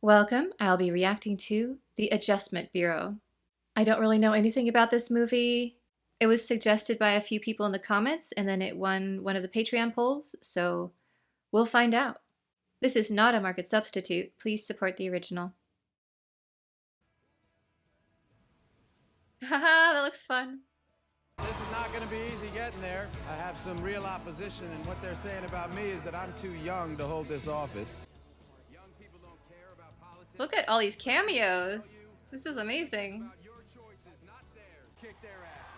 Welcome. I'll be reacting to The Adjustment Bureau. I don't really know anything about this movie. It was suggested by a few people in the comments, and then it won one of the Patreon polls, so we'll find out. This is not a market substitute. Please support the original. Haha, that looks fun. This is not going to be easy getting there. I have some real opposition, and what they're saying about me is that I'm too young to hold this office. Young people don't care about politics. Look at all these cameos. This is amazing. About your choices, not theirs. Kick their asses.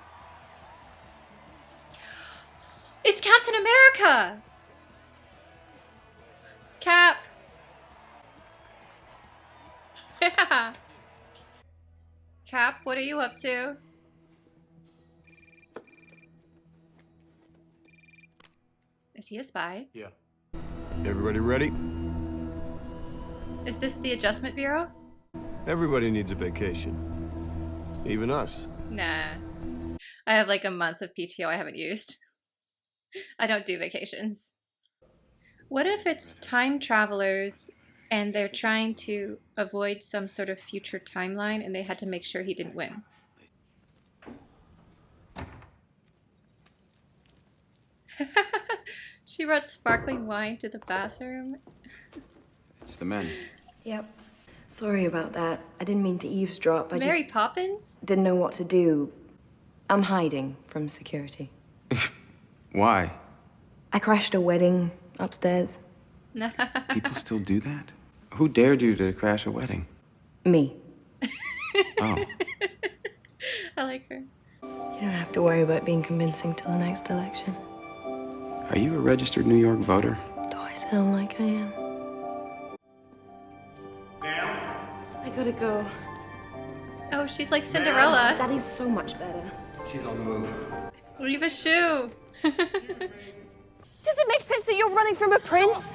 It's Captain America! Cap! Yeah. Cap, what are you up to? Is he a spy? Yeah. Everybody ready? Is this the Adjustment Bureau? Everybody needs a vacation. Even us. Nah. I have like a month of PTO I haven't used. I don't do vacations. What if it's time travelers and they're trying to avoid some sort of future timeline and they had to make sure he didn't win? She brought sparkling wine to the bathroom. It's the men. Yep. Sorry about that. I didn't mean to eavesdrop. I Mary just Poppins? didn't know what to do. I'm hiding from security. Why? I crashed a wedding upstairs. People still do that? Who dared you to crash a wedding? Me. Oh. I like her. You don't have to worry about being convincing till the next election. Are you a registered New York voter? Do I sound like I am? I gotta go. Oh, she's like Cinderella. That is so much better. She's on the move. Leave a shoe. Does it make sense that you're running from a prince?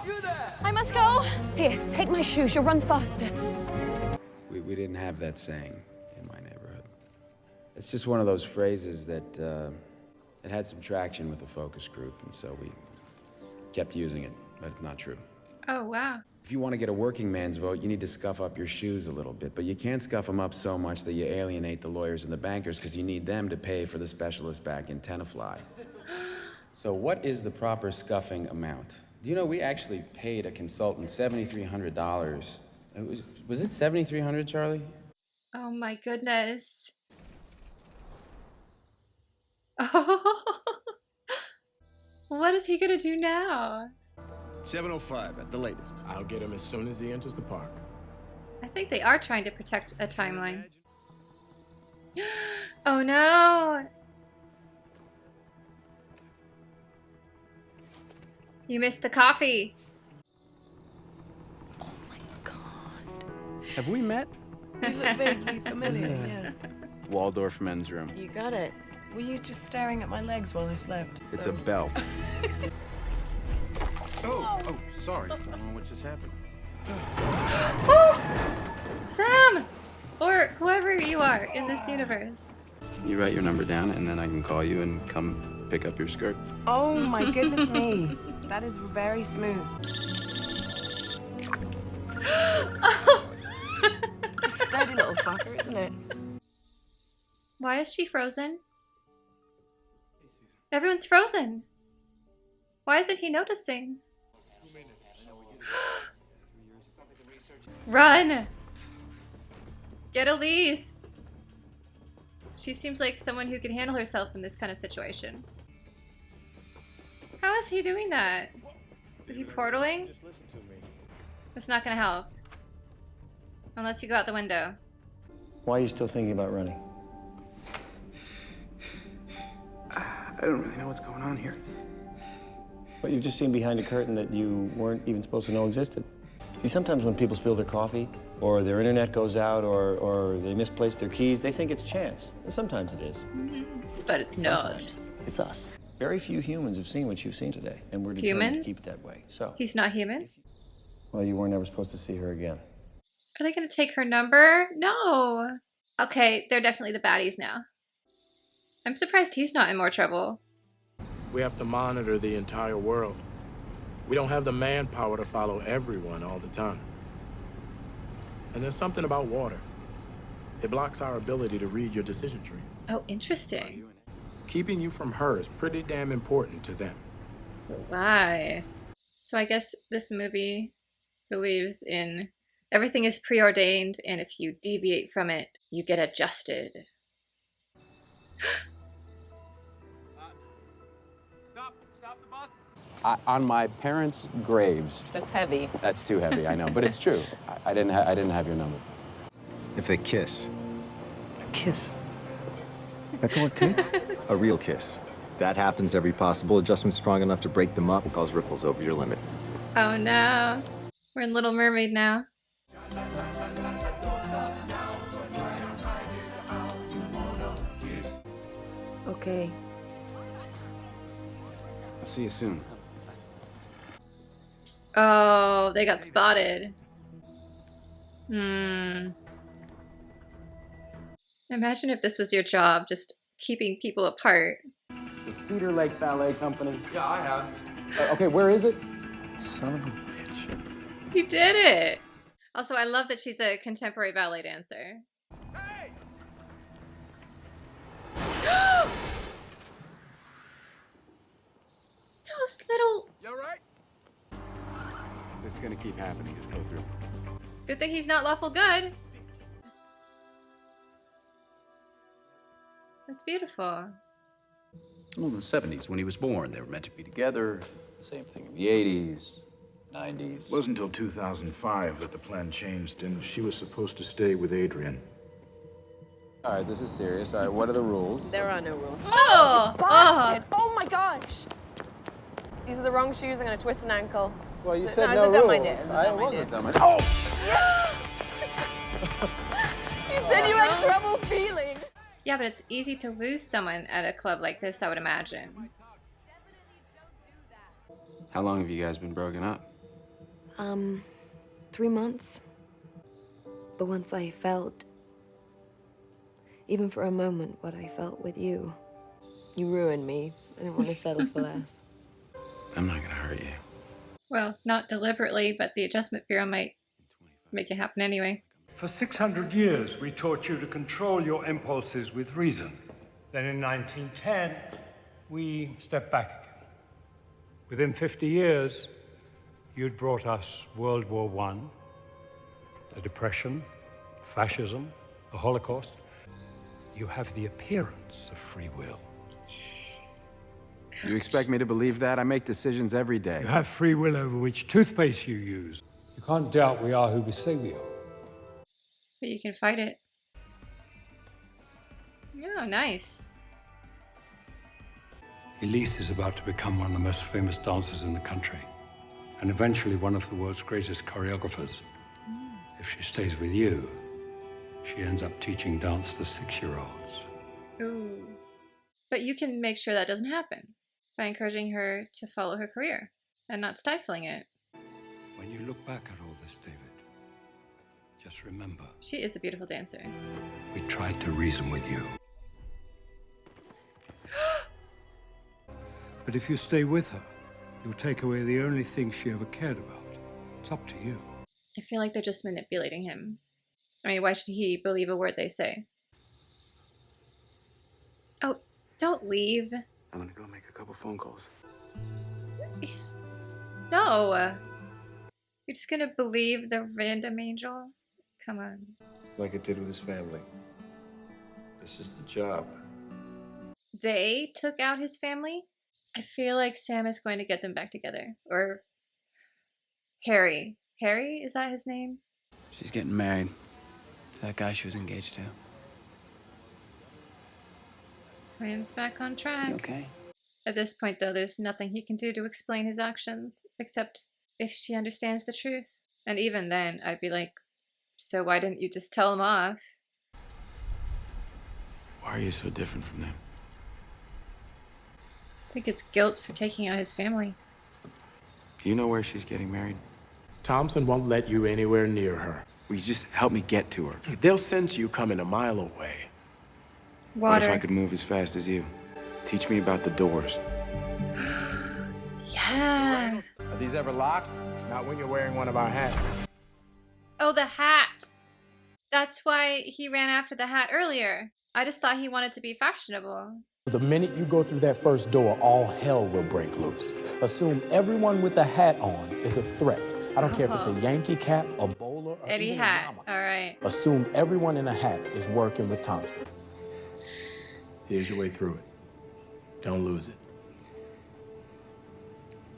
I must go. Here, take my shoes. You'll run faster. We didn't have that saying in my neighborhood. It's just one of those phrases that it had some traction with the focus group, and so we kept using it, but it's not true. Oh, wow. If you want to get a working man's vote, you need to scuff up your shoes a little bit, but you can't scuff them up so much that you alienate the lawyers and the bankers because you need them to pay for the specialist back in Tenafly. So what is the proper scuffing amount? Do you know we actually paid a consultant $7,300? Was it $7,300, Charlie? Oh my goodness. Oh. What is he gonna do now? 7:05 at the latest. I'll get him as soon as he enters the park. I think they are trying to protect a timeline. Oh no! You missed the coffee. Oh my god. Have we met? You look vaguely familiar, yeah. Waldorf men's room. You got it. Were you just staring at my legs while I slept? It's a belt. Oh, sorry. I don't know what just happened. Sam! Or whoever you are in this universe. You write your number down, and then I can call you and come pick up your skirt. Oh my goodness me. That is very smooth. It's a sturdy little fucker, isn't it? Why is she frozen? Everyone's frozen. Why isn't he noticing? Run! Get Elise! She seems like someone who can handle herself in this kind of situation. How is he doing that? Is he portaling? It's not gonna help. Unless you go out the window. Why are you still thinking about running? I don't really know what's going on here. But you've just seen behind a curtain that you weren't even supposed to know existed. See, sometimes when people spill their coffee, or their internet goes out, or they misplace their keys, they think it's chance. And sometimes it is. But it's not. Sometimes it's us. Very few humans have seen what you've seen today, and we're determined Humans? to keep it that way. So, He's not human? well, you weren't ever supposed to see her again. Are they gonna take her number? No. Okay, they're definitely the baddies now. I'm surprised he's not in more trouble. We have to monitor the entire world. We don't have the manpower to follow everyone all the time. And there's something about water. It blocks our ability to read your decision tree. Oh, interesting. Keeping you from her is pretty damn important to them. Why? So I guess this movie believes in everything is preordained, and if you deviate from it, you get adjusted. Stop the bus. On my parents' graves. That's heavy. That's too heavy, I know, but it's true. I didn't have your number. If they kiss, A kiss. that's all it takes? A real kiss. That happens every possible adjustment strong enough to break them up will cause ripples over your limit. Oh no. We're in Little Mermaid now. Okay. I'll see you soon. Oh, they got spotted. Imagine if this was your job, just keeping people apart. The Cedar Lake Ballet Company. Yeah, I have. Okay, where is it? Son of a bitch. You did it! Also, I love that she's a contemporary ballet dancer. Hey! Those little... You all right? This is gonna keep happening. Just go through. Good thing he's not lawful good. That's beautiful. Well, in the 70s, when he was born, they were meant to be together. Same thing in the 80s, 90s. It wasn't until 2005 that the plan changed, and she was supposed to stay with Adrian. All right, this is serious. All right, what are the rules? There are no rules. Oh! Bastard! Oh my gosh! These are the wrong shoes. I'm gonna twist an ankle. Well, you It's said a no dumb rules. idea. It's a I dumb wasn't idea. dumb idea. Oh! You said you had trouble feeling. Yeah, but it's easy to lose someone at a club like this, I would imagine. How long have you guys been broken up? 3 months. But once I felt, even for a moment, what I felt with you, you ruined me. I didn't want to settle for less. I'm not gonna hurt you. Well, not deliberately, but the Adjustment Bureau might make it happen anyway. For 600 years, we taught you to control your impulses with reason. Then in 1910, we stepped back again. Within 50 years, you'd brought us World War I, the Depression, fascism, the Holocaust. You have the appearance of free will. You expect me to believe that? I make decisions every day. You have free will over which toothpaste you use. You can't doubt we are who we say we are. But you can fight it. Oh, nice. Elise is about to become one of the most famous dancers in the country, and eventually one of the world's greatest choreographers. If she stays with you, she ends up teaching dance to 6-year-olds. Ooh. But you can make sure that doesn't happen by encouraging her to follow her career and not stifling it. When you look back at all this, David, just remember, She is a beautiful dancer. we tried to reason with you. But if you stay with her, you'll take away the only thing she ever cared about. It's up to you. I feel like they're just manipulating him. I mean, why should he believe a word they say? Oh, don't leave. I'm gonna go make a couple phone calls. No. You're just gonna believe the random angel? Come on. Like it did with his family. This is the job. They took out his family? I feel like Sam is going to get them back together. Or Harry. Harry? Is that his name? She's getting married to that guy she was engaged to. Plan's back on track. You okay? At this point, though, there's nothing he can do to explain his actions, except if she understands the truth. And even then, I'd be like, so why didn't you just tell him off? Why are you so different from them? I think it's guilt for taking out his family. Do you know where she's getting married? Thompson won't let you anywhere near her. Will you just help me get to her? They'll sense you coming a mile away. What if I Water. could move as fast as you? Teach me about the doors. Yeah. Are these ever locked? Not when you're wearing one of our hats. Oh, the hat. That's why he ran after the hat earlier. I just thought he wanted to be fashionable. The minute you go through that first door, all hell will break loose. Assume everyone with a hat on is a threat. I don't care if it's a Yankee cap, a bowler, or Eddie even a hat. llama. All right. Assume everyone in a hat is working with Thompson. Here's your way through it. Don't lose it.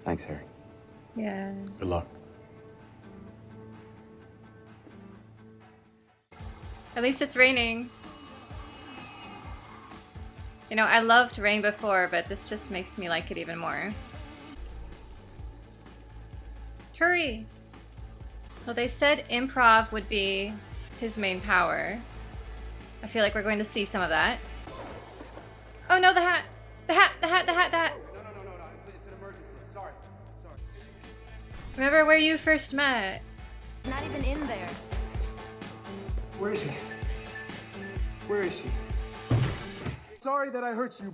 Thanks, Harry. Yeah. Good luck. At least it's raining. You know, I loved rain before, but this just makes me like it even more. Hurry! Well, they said improv would be his main power. I feel like we're going to see some of that. Oh no, the hat! The hat! The hat! The hat! The hat! No. It's an emergency. Sorry. Remember where you first met? Not even in there. Where is she? Where is she? Sorry that I hurt you.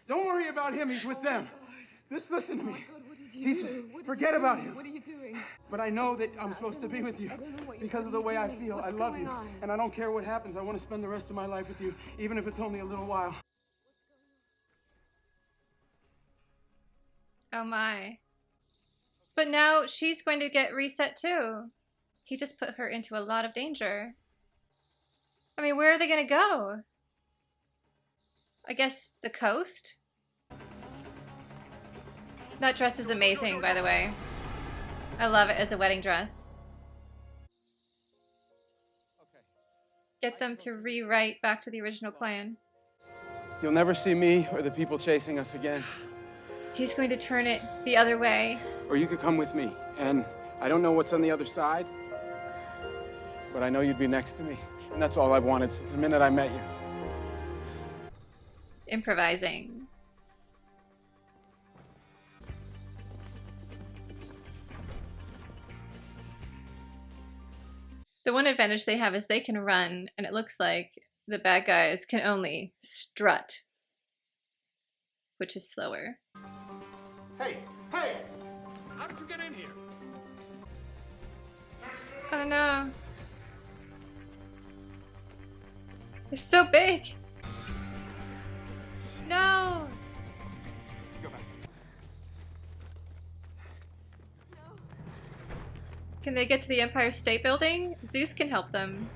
Don't worry about him. He's with them. Just listen to me. Forget about him. What are you doing? But I know that I'm supposed to be with you because of the way I feel. I love you. And I don't care what happens. I want to spend the rest of my life with you, even if it's only a little while. Oh my. But now she's going to get reset too. He just put her into a lot of danger. I mean, where are they going to go? I guess the coast? That dress is amazing, by the way. I love it as a wedding dress. Get them to rewrite back to the original plan. You'll never see me or the people chasing us again. He's going to turn it the other way. Or you could come with me. And I don't know what's on the other side, but I know you'd be next to me. And that's all I've wanted since the minute I met you. Improvising. The one advantage they have is they can run, and it looks like the bad guys can only strut, which is slower. Hey! How did you get in here? Oh no. It's so big. No. Go back. Can they get to the Empire State Building? Zeus can help them.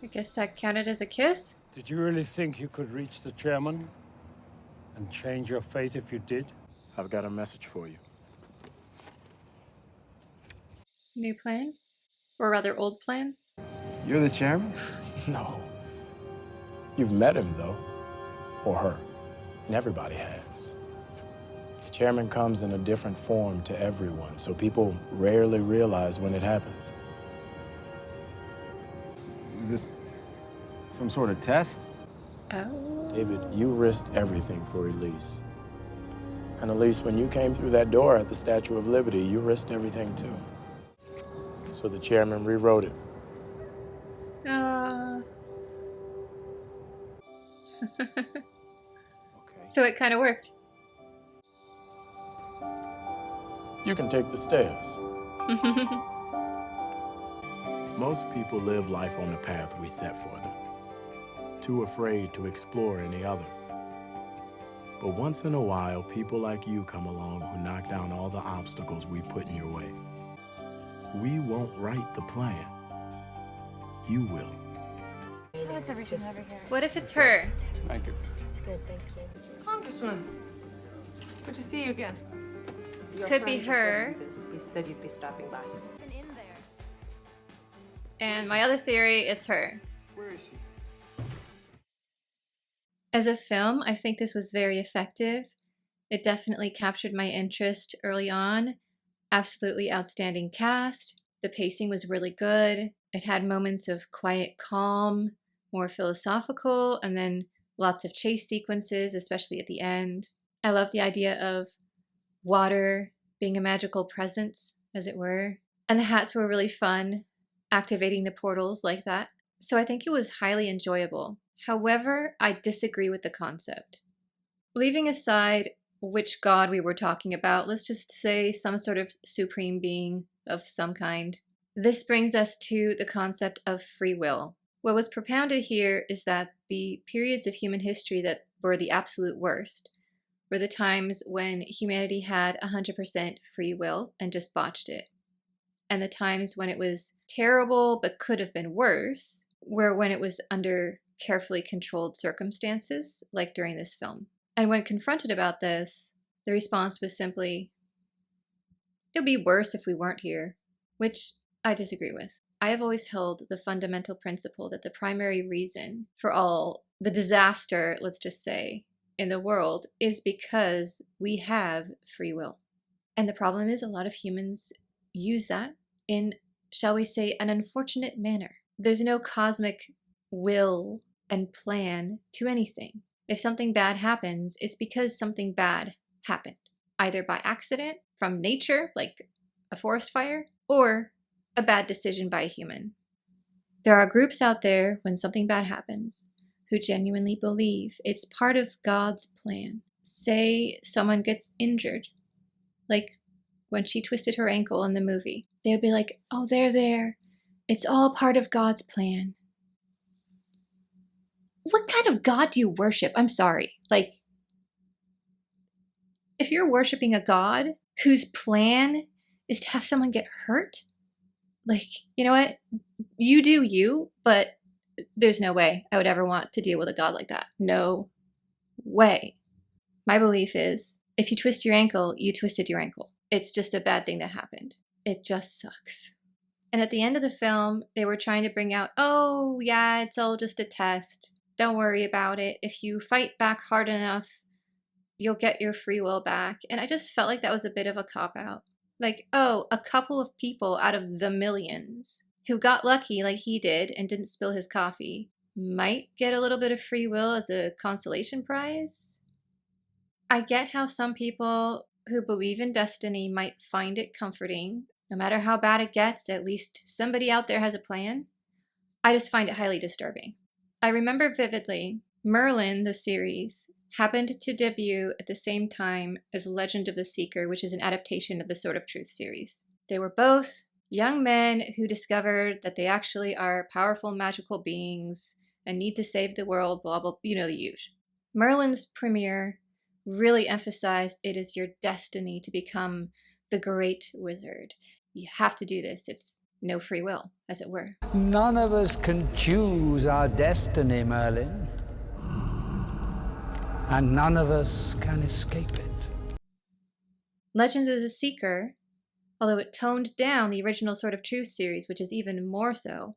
I guess that counted as a kiss? Did you really think you could reach the chairman and change your fate if you did? I've got a message for you. New plan? Or rather, old plan? You're the chairman? No. You've met him, though. Or her. And everybody has. The chairman comes in a different form to everyone, so people rarely realize when it happens. Is this some sort of test? Oh. David, you risked everything for Elise. And Elise, when you came through that door at the Statue of Liberty, you risked everything too. So the chairman rewrote it. So it kind of worked. You can take the stairs. Most people live life on the path we set for them, too afraid to explore any other. But once in a while, people like you come along who knock down all the obstacles we put in your way. We won't write the plan. You will. What's everything over here? What if it's her? Thank you. It's good, thank you. Congressman, good to see you again. Could be her. He said you'd be stopping by. And my other theory is her. Where is she? As a film, I think this was very effective. It definitely captured my interest early on. Absolutely outstanding cast. The pacing was really good. It had moments of quiet calm, more philosophical, and then lots of chase sequences, especially at the end. I love the idea of water being a magical presence, as it were. And the hats were really fun, activating the portals like that. So I think it was highly enjoyable. However, I disagree with the concept. Leaving aside which god we were talking about, let's just say some sort of supreme being of some kind. This brings us to the concept of free will. What was propounded here is that the periods of human history that were the absolute worst were the times when humanity had 100% free will and just botched it. And the times when it was terrible but could have been worse were when it was under carefully controlled circumstances, like during this film. And when confronted about this, the response was simply, it would be worse if we weren't here, which I disagree with. I have always held the fundamental principle that the primary reason for all the disaster, let's just say, in the world is because we have free will. And the problem is a lot of humans use that in, shall we say, an unfortunate manner. There's no cosmic will and plan to anything. If something bad happens, it's because something bad happened, either by accident, from nature, like a forest fire, or a bad decision by a human. There are groups out there, when something bad happens, who genuinely believe it's part of God's plan. Say someone gets injured, like when she twisted her ankle in the movie. They would be like, oh, there. It's all part of God's plan. What kind of God do you worship? I'm sorry. Like, if you're worshiping a God whose plan is to have someone get hurt, like, you know what? You do you, but there's no way I would ever want to deal with a God like that. No way. My belief is, if you twist your ankle, you twisted your ankle. It's just a bad thing that happened. It just sucks. And at the end of the film, they were trying to bring out, oh yeah, it's all just a test. Don't worry about it. If you fight back hard enough, you'll get your free will back. And I just felt like that was a bit of a cop-out. Like, oh, a couple of people out of the millions who got lucky like he did and didn't spill his coffee might get a little bit of free will as a consolation prize. I get how some people who believe in destiny might find it comforting. No matter how bad it gets, at least somebody out there has a plan. I just find it highly disturbing. I remember vividly, Merlin, the series, happened to debut at the same time as Legend of the Seeker, which is an adaptation of the Sword of Truth series. They were both young men who discovered that they actually are powerful magical beings and need to save the world, blah, blah, you know the usual. Merlin's premiere really emphasized it is your destiny to become the great wizard. You have to do this. It's no free will, as it were. None of us can choose our destiny, Merlin. And none of us can escape it. Legend of the Seeker, although it toned down the original Sword of Truth series, which is even more so,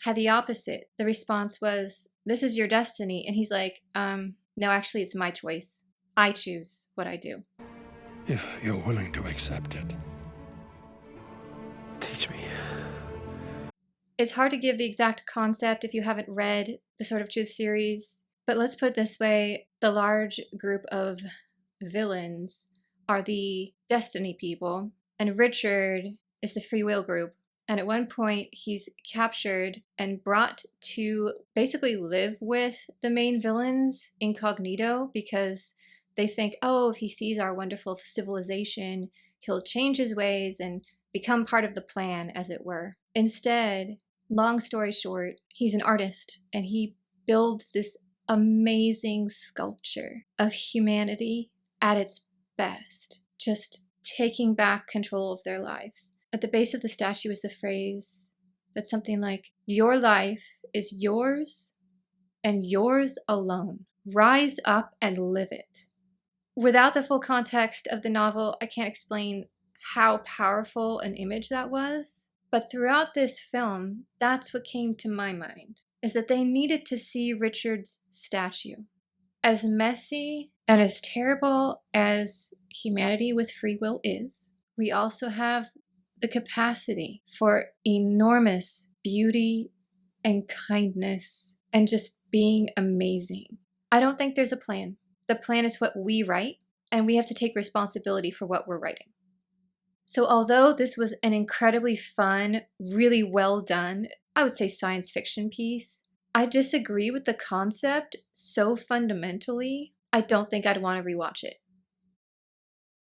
had the opposite. The response was, this is your destiny. And he's like, no, actually, it's my choice. I choose what I do. If you're willing to accept it. Teach me. It's hard to give the exact concept if you haven't read the Sword of Truth series, but let's put it this way. The large group of villains are the Destiny people, and Richard is the free will group. And at one point, he's captured and brought to basically live with the main villains incognito because they think, oh, if he sees our wonderful civilization, he'll change his ways and become part of the plan, as it were. Instead, long story short, he's an artist and he builds this amazing sculpture of humanity at its best, just taking back control of their lives. At the base of the statue is the phrase that's something like, your life is yours and yours alone. Rise up and live it. Without the full context of the novel, I can't explain how powerful an image that was. But throughout this film, that's what came to my mind, is that they needed to see Richard's statue. As messy and as terrible as humanity with free will is, we also have the capacity for enormous beauty and kindness and just being amazing. I don't think there's a plan. The plan is what we write, and we have to take responsibility for what we're writing. So although this was an incredibly fun, really well done, I would say science fiction piece, I disagree with the concept so fundamentally, I don't think I'd want to rewatch it.